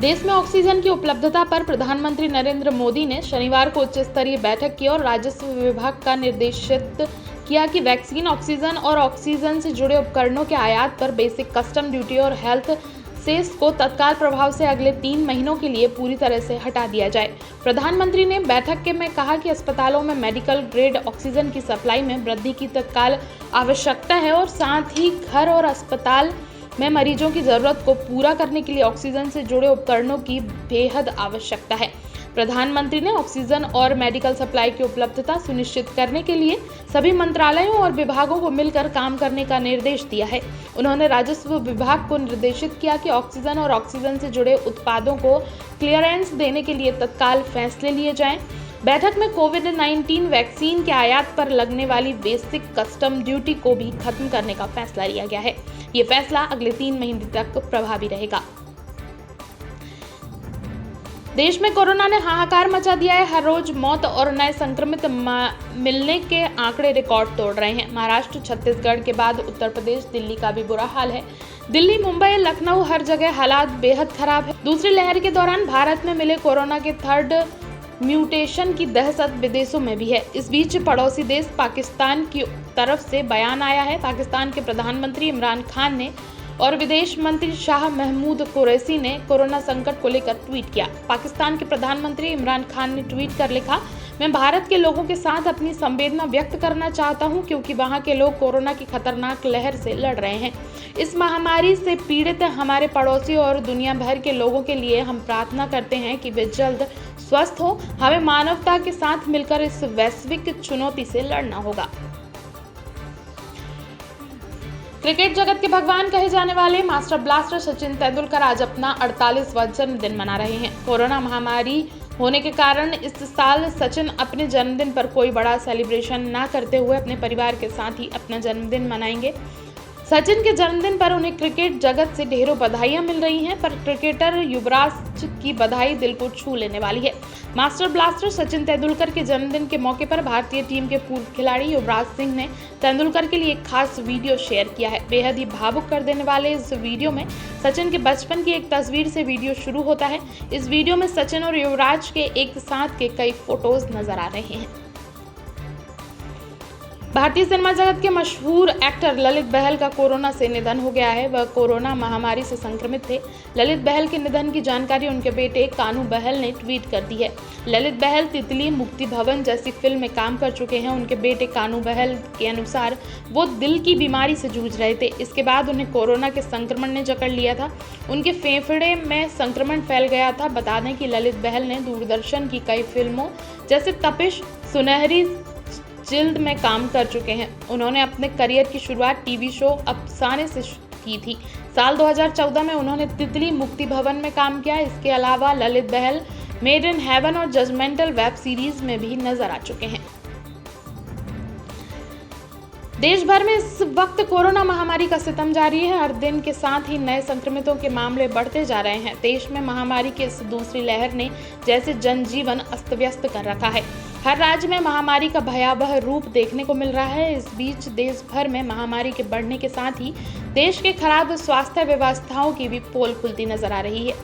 देश में ऑक्सीजन की उपलब्धता पर प्रधानमंत्री नरेंद्र मोदी ने शनिवार को उच्च स्तरीय बैठक की और राजस्व विभाग का निर्देशित किया कि वैक्सीन, ऑक्सीजन और ऑक्सीजन से जुड़े उपकरणों के आयात पर बेसिक कस्टम ड्यूटी और हेल्थ सेस को तत्काल प्रभाव से अगले 3 महीनों के लिए पूरी तरह से हटा दिया जाए। प्रधानमंत्री ने बैठक में कहा कि अस्पतालों में मेडिकल ग्रेड ऑक्सीजन की सप्लाई में वृद्धि की तत्काल आवश्यकता है और साथ ही घर और अस्पताल में मरीजों की जरूरत को पूरा करने के लिए ऑक्सीजन से जुड़े उपकरणों की बेहद आवश्यकता है। प्रधानमंत्री ने ऑक्सीजन और मेडिकल सप्लाई की उपलब्धता सुनिश्चित करने के लिए सभी मंत्रालयों और विभागों को मिलकर काम करने का निर्देश दिया है। उन्होंने राजस्व विभाग को निर्देशित किया कि ऑक्सीजन और ऑक्सीजन से जुड़े उत्पादों को क्लियरेंस देने के लिए तत्काल फैसले लिए जाएं। बैठक में कोविड-19 वैक्सीन के आयात पर लगने वाली बेसिक कस्टम ड्यूटी को भी खत्म करने का फैसला लिया गया है। ये फैसला अगले 3 महीने तक प्रभावी रहेगा। देश में कोरोना ने हाहाकार मचा दिया है। हर रोज मौत और नए संक्रमित मिलने के आंकड़े रिकॉर्ड तोड़ रहे हैं। महाराष्ट्र, छत्तीसगढ़ के बाद उत्तर प्रदेश, दिल्ली का भी बुरा हाल है। दिल्ली, मुंबई, लखनऊ, हर जगह हालात बेहद खराब है। दूसरी लहर के दौरान भारत में मिले कोरोना के थर्ड म्यूटेशन की दहशत विदेशों में भी है। इस बीच पड़ोसी देश पाकिस्तान की तरफ से बयान आया है। पाकिस्तान के प्रधानमंत्री इमरान खान ने और विदेश मंत्री शाह महमूद कुरैशी ने कोरोना संकट को लेकर ट्वीट किया। पाकिस्तान के प्रधानमंत्री इमरान खान ने ट्वीट कर लिखा, मैं भारत के लोगों के साथ अपनी संवेदना व्यक्त करना चाहता हूं क्योंकि वहां के लोग कोरोना की खतरनाक लहर से लड़ रहे हैं। इस महामारी से पीड़ित हमारे पड़ोसी और दुनिया भर के लोगों के लिए हम प्रार्थना करते हैं कि वे जल्द स्वस्थ हो। हमें मानवता के साथ मिलकर इस वैश्विक चुनौती से लड़ना होगा। क्रिकेट जगत के भगवान कहे जाने वाले मास्टर ब्लास्टर सचिन तेंदुलकर आज अपना 48वां जन्मदिन मना रहे हैं। कोरोना महामारी होने के कारण इस साल सचिन अपने जन्मदिन पर कोई बड़ा सेलिब्रेशन ना करते हुए अपने परिवार के साथ ही अपना जन्मदिन मनाएंगे। सचिन के जन्मदिन पर उन्हें क्रिकेट जगत से ढेरों बधाइयां मिल रही हैं, पर क्रिकेटर युवराज की बधाई दिल को छू लेने वाली है। मास्टर ब्लास्टर सचिन तेंदुलकर के जन्मदिन के मौके पर भारतीय टीम के पूर्व खिलाड़ी युवराज सिंह ने तेंदुलकर के लिए एक खास वीडियो शेयर किया है। बेहद ही भावुक कर देने वाले इस वीडियो में सचिन के बचपन की एक तस्वीर से वीडियो शुरू होता है। इस वीडियो में सचिन और युवराज के एक साथ के कई फोटोज नजर आ रहे हैं। भारतीय सिनेमा जगत के मशहूर एक्टर ललित बहल का कोरोना से निधन हो गया है। वह कोरोना महामारी से संक्रमित थे। ललित बहल के निधन की जानकारी उनके बेटे कानू बहल ने ट्वीट कर दी है। ललित बहल तितली, मुक्ति भवन जैसी फिल्म में काम कर चुके हैं। उनके बेटे कानू बहल के अनुसार वो दिल की बीमारी से जूझ रहे थे। इसके बाद उन्हें कोरोना के संक्रमण ने जकड़ लिया था। उनके फेफड़े में संक्रमण फैल गया था। बता दें कि ललित बहल ने दूरदर्शन की कई फिल्मों जैसे तपिश, सुनहरी जिल्द में काम कर चुके हैं। उन्होंने अपने करियर की शुरुआत टीवी शो अफसाने से की थी। साल 2014 में उन्होंने तितली, मुक्ति भवन में काम किया। इसके अलावा ललित बहल मेड इन हेवन और जजमेंटल वेब सीरीज में भी नजर आ चुके हैं। देश भर में इस वक्त कोरोना महामारी का सितम जारी है। हर दिन के साथ ही नए संक्रमितों के मामले बढ़ते जा रहे हैं। देश में महामारी की इस दूसरी लहर ने जैसे जनजीवन अस्त व्यस्त कर रखा है। हर राज्य में महामारी का भयावह रूप देखने को मिल रहा है। इस बीच देश भर में महामारी के बढ़ने के साथ ही देश के खराब स्वास्थ्य व्यवस्थाओं की भी पोल खुलती नजर आ रही है।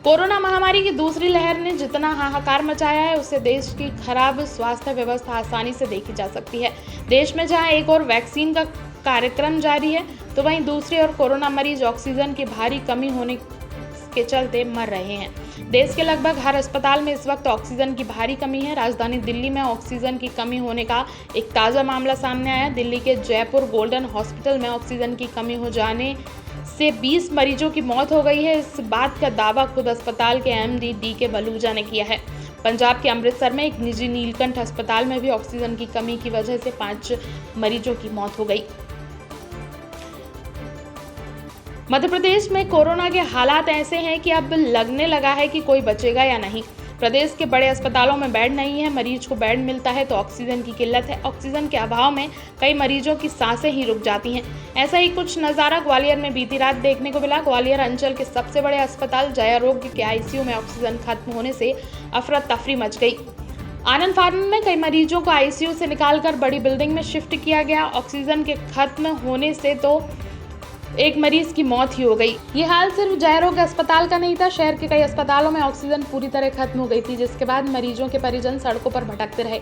कोरोना महामारी की दूसरी लहर ने जितना हाहाकार मचाया है, उससे देश की खराब स्वास्थ्य व्यवस्था आसानी से देखी जा सकती है। देश में जहां एक और वैक्सीन का कार्यक्रम जारी है, तो वहीं दूसरी ओर कोरोना मरीज ऑक्सीजन की भारी कमी होने के चलते मर रहे हैं। देश के लगभग हर अस्पताल में इस वक्त ऑक्सीजन की भारी कमी है। राजधानी दिल्ली में ऑक्सीजन की कमी होने का एक ताज़ा मामला सामने आया। दिल्ली के जयपुर गोल्डन हॉस्पिटल में ऑक्सीजन की कमी हो जाने से 20 मरीजों की मौत हो गई है। इस बात का दावा खुद अस्पताल के एमडी डीके बलूजा ने किया है। पंजाब के अमृतसर में एक निजी नीलकंठ अस्पताल में भी ऑक्सीजन की कमी की वजह से 5 मरीजों की मौत हो गई। मध्य प्रदेश में कोरोना के हालात ऐसे हैं कि अब लगने लगा है कि कोई बचेगा या नहीं। प्रदेश के बड़े अस्पतालों में बेड नहीं है। मरीज को बेड मिलता है तो ऑक्सीजन की किल्लत है। ऑक्सीजन के अभाव में कई मरीजों की सांसें ही रुक जाती हैं। ऐसा ही कुछ नज़ारा ग्वालियर में बीती रात देखने को मिला। ग्वालियर अंचल के सबसे बड़े अस्पताल जयारोग्य के आईसीयू में ऑक्सीजन खत्म होने से अफरा तफरी मच गई। आनंद फार्म में कई मरीजों को आईसीयू से निकालकर बड़ी बिल्डिंग में शिफ्ट किया गया। ऑक्सीजन के खत्म होने से तो एक मरीज की मौत ही हो गई। ये हाल सिर्फ जयरोग अस्पताल का नहीं था, शहर के कई अस्पतालों में ऑक्सीजन पूरी तरह खत्म हो गई थी, जिसके बाद मरीजों के परिजन सड़कों पर भटकते रहे।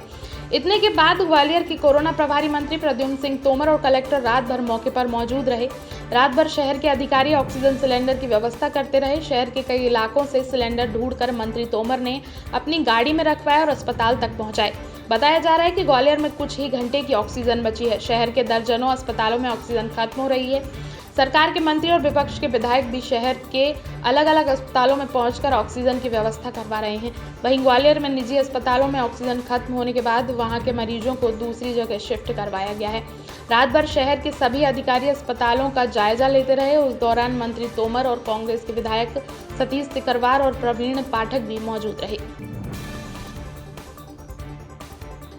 इतने के बाद ग्वालियर के कोरोना प्रभारी मंत्री प्रद्युम्न सिंह तोमर और कलेक्टर रात भर मौके पर मौजूद रहे। रात भर शहर के अधिकारी ऑक्सीजन सिलेंडर की व्यवस्था करते रहे। शहर के कई इलाकों से सिलेंडर ढूंढकर मंत्री तोमर ने अपनी गाड़ी में रखवाए और अस्पताल तक पहुंचाए। बताया जा रहा है कि ग्वालियर में कुछ ही घंटे की ऑक्सीजन बची है। शहर के दर्जनों अस्पतालों में ऑक्सीजन खत्म हो रही है। सरकार के मंत्री और विपक्ष के विधायक भी शहर के अलग अलग अस्पतालों में पहुंचकर ऑक्सीजन की व्यवस्था करवा रहे हैं। वहीं ग्वालियर में निजी अस्पतालों में ऑक्सीजन खत्म होने के बाद वहां के मरीजों को दूसरी जगह शिफ्ट करवाया गया है। रात भर शहर के सभी अधिकारी अस्पतालों का जायजा लेते रहे। उस दौरान मंत्री तोमर और कांग्रेस के विधायक सतीश सिकरवार और प्रवीण पाठक भी मौजूद रहे।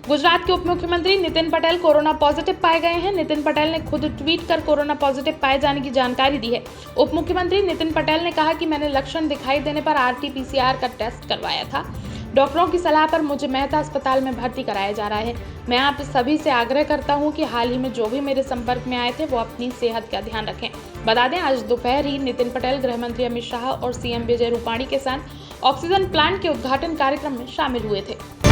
गुजरात के उप मुख्यमंत्री नितिन पटेल कोरोना पॉजिटिव पाए गए हैं। नितिन पटेल ने खुद ट्वीट कर कोरोना पॉजिटिव पाए जाने की जानकारी दी है। उप मुख्यमंत्री नितिन पटेल ने कहा कि मैंने लक्षण दिखाई देने पर RT-PCR का टेस्ट करवाया था। डॉक्टरों की सलाह पर मुझे मेहता अस्पताल में भर्ती कराया जा रहा है। मैं आप सभी से आग्रह करता हूं कि हाल ही में जो भी मेरे संपर्क में आए थे वो अपनी सेहत का ध्यान रखें। बता दें, आज दोपहर ही नितिन पटेल गृह मंत्री अमित शाह और CM विजय रूपाणी के साथ ऑक्सीजन प्लांट के उद्घाटन कार्यक्रम में शामिल हुए थे।